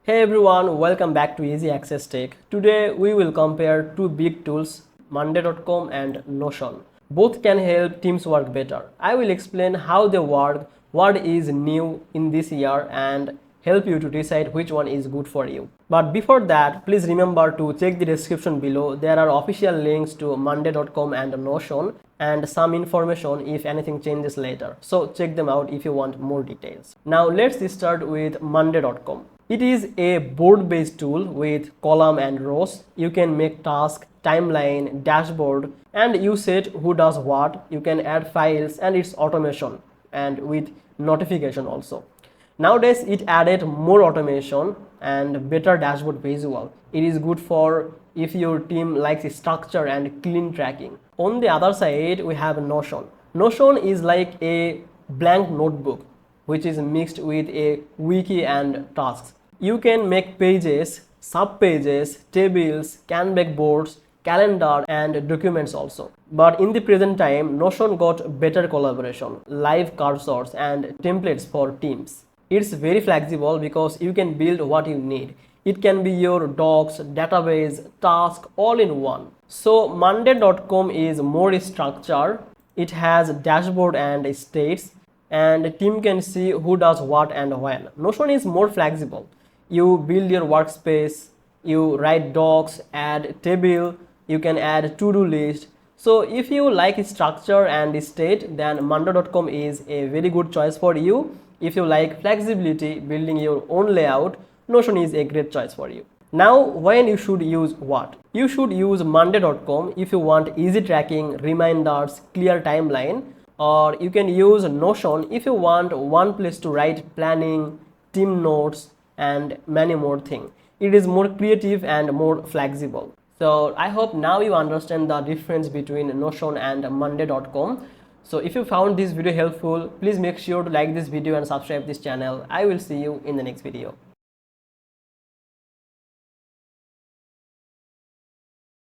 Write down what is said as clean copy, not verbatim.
Hey everyone, welcome back to Easy Access Tech. Today we will compare two big tools, Monday.com and Notion. Both can help teams work better. I will explain how they work, what is new in this year, and help you to decide which one is good for you. But before that, please remember to check the description below. There are official links to Monday.com and Notion and some information if anything changes later. So check them out if you want more details. Now let's start with Monday.com. It is a board-based tool with column and rows. You can make task, timeline, dashboard, and you set who does what. You can add files and its automation and with notification also. Nowadays it added more automation and better dashboard visual. It is good for if your team likes structure and clean tracking. On the other side we have Notion. Notion is like a blank notebook which is mixed with a wiki and tasks. You can make pages, sub-pages, tables, can make boards, calendar and documents also. But in the present time, Notion got better collaboration, live cursors and templates for teams. It's very flexible because you can build what you need. It can be your docs, database, task all in one. So Monday.com is more structured. It has dashboard and states, and the team can see who does what and when. Notion is more flexible. You build your workspace, you write docs, add table, you can add to-do list. So if you like structure and state, then Monday.com is a very good choice for you. If you like flexibility, building your own layout, Notion is a great choice for you. Now, when you should use what? You should use Monday.com if you want easy tracking, reminders, clear timeline, or you can use Notion if you want one place to write planning, team notes, and many more things. It is more creative and more flexible. So I hope now you understand the difference between Notion and Monday.com. So if you found this video helpful, please make sure to like this video and subscribe this channel. I will see you in the next video.